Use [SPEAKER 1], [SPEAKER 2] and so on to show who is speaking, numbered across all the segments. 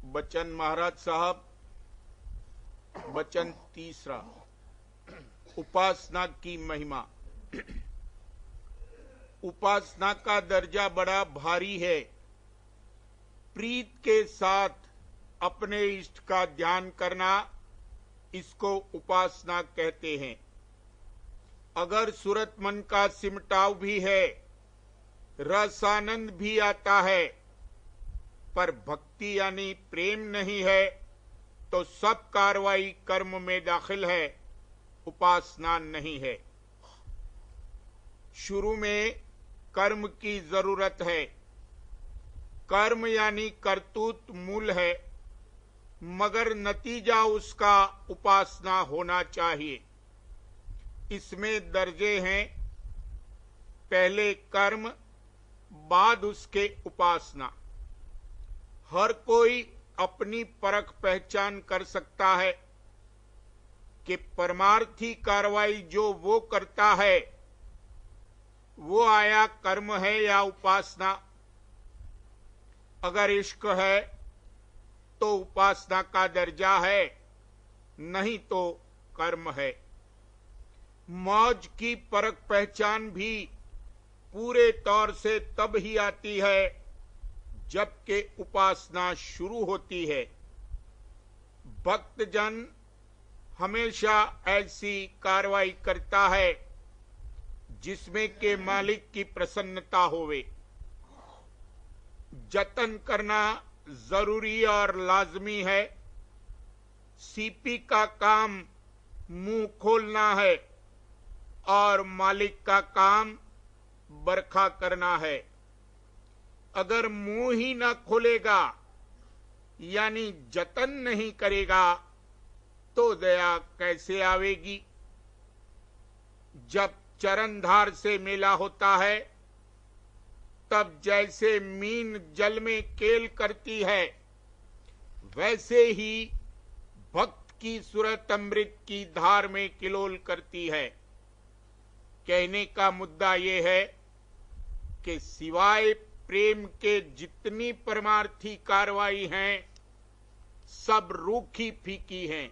[SPEAKER 1] बचन महाराज साहब। वचन तीसरा, उपासना की महिमा। उपासना का दर्जा बड़ा भारी है। प्रीत के साथ अपने इष्ट का ध्यान करना, इसको उपासना कहते हैं। अगर सूरत मन का सिमटाव भी है, रसानंद भी आता है, पर भक्ति यानी प्रेम नहीं है, तो सब कार्रवाई कर्म में दाखिल है, उपासना नहीं है। शुरू में कर्म की जरूरत है। कर्म यानी करतूत मूल है, मगर नतीजा उसका उपासना होना चाहिए। इसमें दर्जे हैं, पहले कर्म, बाद उसके उपासना। हर कोई अपनी परख पहचान कर सकता है कि परमार्थी कार्रवाई जो वो करता है, वो आया कर्म है या उपासना। अगर इश्क है तो उपासना का दर्जा है, नहीं तो कर्म है। मौज की परख पहचान भी पूरे तौर से तब ही आती है जबकि उपासना शुरू होती है। भक्तजन हमेशा ऐसी कार्रवाई करता है जिसमें के मालिक की प्रसन्नता होवे। जतन करना जरूरी और लाजमी है। सीपी का काम मुंह खोलना है और मालिक का काम बरखा करना है। अगर मुंह ही ना खोलेगा यानी जतन नहीं करेगा तो दया कैसे आवेगी। जब चरणधार से मेला होता है, तब जैसे मीन जल में केल करती है, वैसे ही भक्त की सूरत अमृत की धार में किलोल करती है। कहने का मुद्दा यह है कि सिवाय प्रेम के जितनी परमार्थी कार्रवाई हैं, सब रूखी फीकी हैं।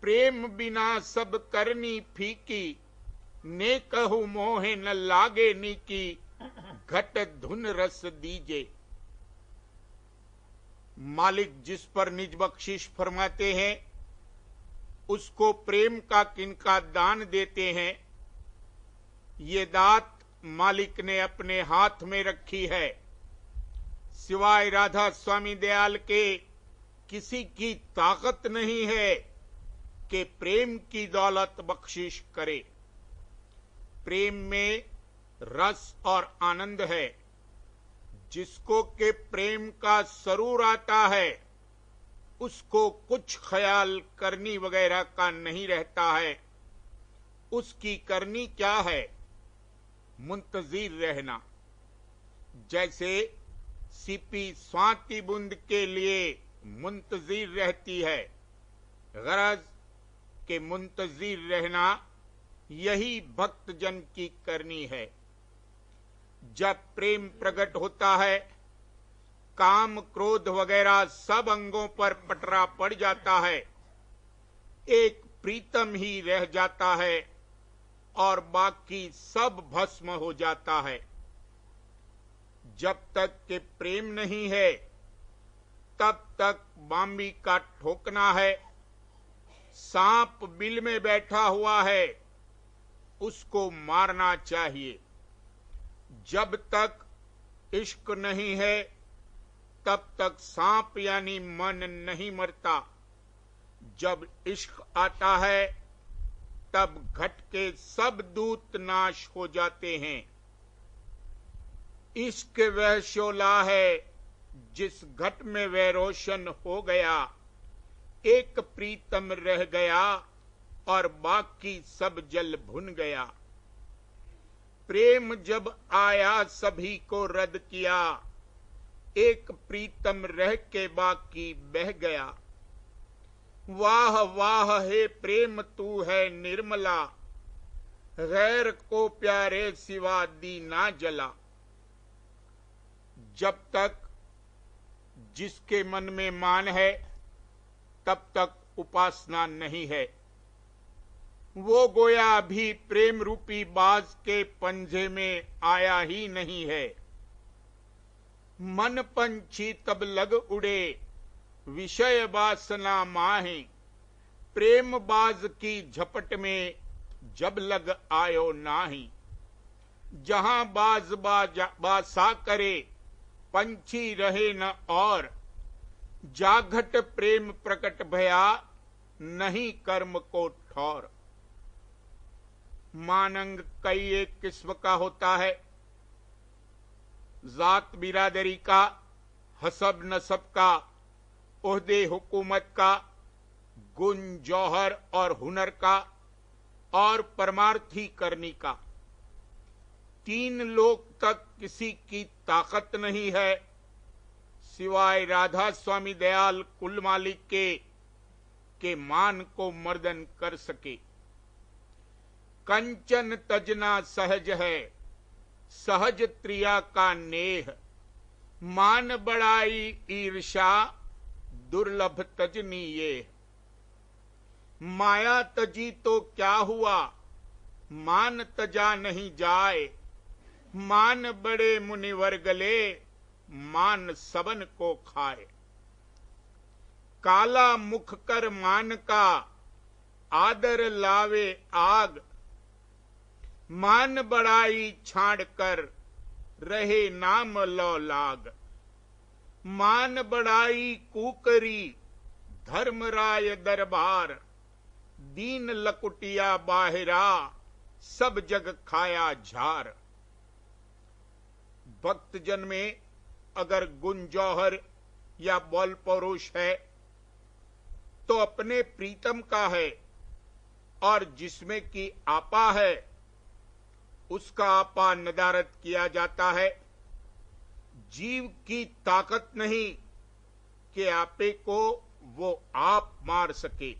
[SPEAKER 1] प्रेम बिना सब करनी फीकी, ने कहू मोहे न लागे नीकी, घट धुन रस दीजे। मालिक जिस पर निज बख्शिश फरमाते हैं, उसको प्रेम का किनका दान देते हैं। ये दात मालिक ने अपने हाथ में रखी है। सिवाय राधा स्वामी दयाल के किसी की ताकत नहीं है कि प्रेम की दौलत बख्शिश करे। प्रेम में रस और आनंद है। जिसको के प्रेम का सरूर आता है, उसको कुछ ख्याल करनी वगैरह का नहीं रहता है। उसकी करनी क्या है? मुंतजिर रहना। जैसे सीपी स्वाति बूंद के लिए मुंतजिर रहती है, गरज के मुंतजिर रहना यही भक्तजन की करनी है। जब प्रेम प्रकट होता है, काम क्रोध वगैरह सब अंगों पर पटरा पड़ जाता है। एक प्रीतम ही रह जाता है और बाकी सब भस्म हो जाता है। जब तक के प्रेम नहीं है, तब तक बांबी का ठोकना है। सांप बिल में बैठा हुआ है, उसको मारना चाहिए। जब तक इश्क नहीं है, तब तक सांप यानी मन नहीं मरता। जब इश्क आता है, तब घट के सब दूत नाश हो जाते हैं। इश्क वह शोला है जिस घट में वह रोशन हो गया। एक प्रीतम रह गया और बाकी सब जल भुन गया। प्रेम जब आया सभी को रद्द किया, एक प्रीतम रह के बाकी बह गया। वाह वाह हे प्रेम तू है निर्मला, गैर को प्यारे सिवा दी ना जला। जब तक जिसके मन में मान है तब तक उपासना नहीं है। वो गोया अभी प्रेम रूपी बाज के पंजे में आया ही नहीं है। मन पंछी तब लग उड़े विषय वासना माहे, प्रेम बाज की झपट में जब लग आयो नाही। जहां बाज बासा करे पंछी रहे न और, जाघट प्रेम प्रकट भया नहीं कर्म को ठौर। मानंग कई एक किस्म का होता है, जात बिरादरी का, हसब नसब का, ओहदे हुकूमत का, गुण जौहर और हुनर का, और परमार्थी करनी का। 3 लोक तक किसी की ताकत नहीं है सिवाय राधा स्वामी दयाल कुल मालिक के मान को मर्दन कर सके। कंचन तजना सहज है, सहज त्रिया का नेह, मान बड़ाई ईर्षा दुर्लभ तजनी ये। माया तजी तो क्या हुआ, मान तजा नहीं जाए, मान बड़े मुनिवर गले, मान सबन को खाए। काला मुख कर मान का, आदर लावे आग, मान बड़ाई छाड़ कर रहे नाम लो लाग। मान बड़ाई कुकरी धर्मराय दरबार, दीन लकुटिया बाहिरा सब जग खाया झार। भक्त जन में अगर गुण जौहर या बल पौरुष है तो अपने प्रीतम का है, और जिसमें की आपा है उसका आपा नदारत किया जाता है। जीव की ताकत नहीं कि आपे को वो आप मार सके।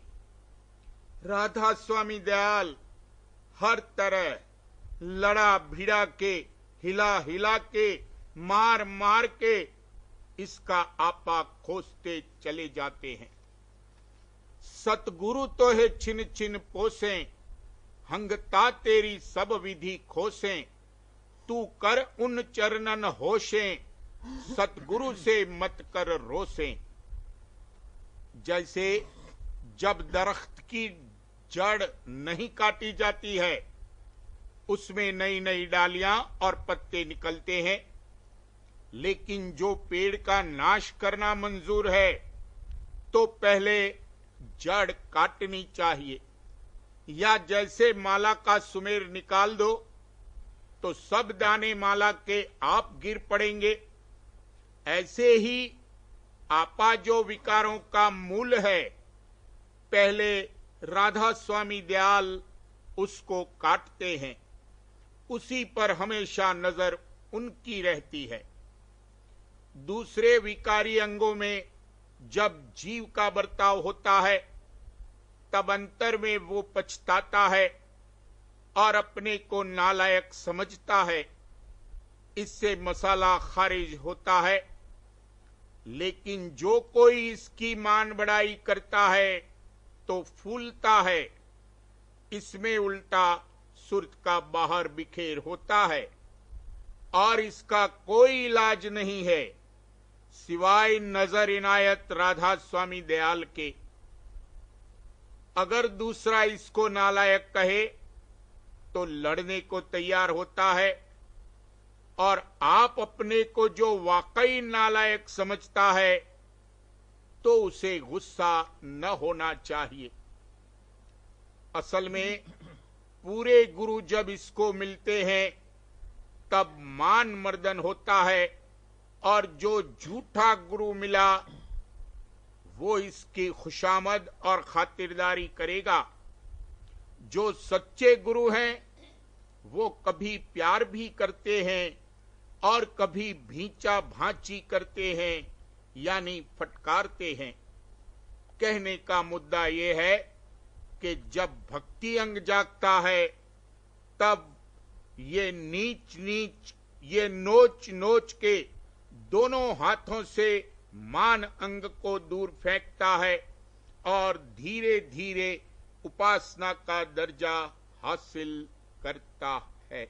[SPEAKER 1] राधा स्वामी दयाल हर तरह लड़ा भिड़ा के, हिला हिला के, मार मार के इसका आपा खोजते चले जाते हैं। सतगुरु तो है छिन छिन पोसे, हंगता तेरी सब विधि खोसे, तू कर उन चरणन होशे, सतगुरु से मत कर रोसे। जैसे जब दरख्त की जड़ नहीं काटी जाती है, उसमें नई नई डालियां और पत्ते निकलते हैं, लेकिन जो पेड़ का नाश करना मंजूर है तो पहले जड़ काटनी चाहिए। या जैसे माला का सुमेर निकाल दो तो सब दाने माला के आप गिर पड़ेंगे, ऐसे ही आपा जो विकारों का मूल है, पहले राधा स्वामी दयाल उसको काटते हैं, उसी पर हमेशा नजर उनकी रहती है। दूसरे विकारी अंगों में जब जीव का बर्ताव होता है तब अंतर में वो पछताता है और अपने को नालायक समझता है, इससे मसाला खारिज होता है। लेकिन जो कोई इसकी मान बढ़ाई करता है तो फूलता है, इसमें उल्टा सुर्त का बाहर बिखेर होता है और इसका कोई इलाज नहीं है सिवाय नजर इनायत राधा स्वामी दयाल के। अगर दूसरा इसको नालायक कहे तो लड़ने को तैयार होता है, और आप अपने को जो वाकई नालायक समझता है तो उसे गुस्सा न होना चाहिए। असल में पूरे गुरु जब इसको मिलते हैं तब मान मर्दन होता है, और जो झूठा गुरु मिला वो इसकी खुशामद और खातिरदारी करेगा। जो सच्चे गुरु हैं वो कभी प्यार भी करते हैं और कभी भींचा भांची करते हैं, यानी फटकारते हैं। कहने का मुद्दा ये है कि जब भक्ति अंग जागता है तब ये नीच नीच, ये नोच नोच के दोनों हाथों से मान अंग को दूर फेंकता है और धीरे धीरे उपासना का दर्जा हासिल करता है।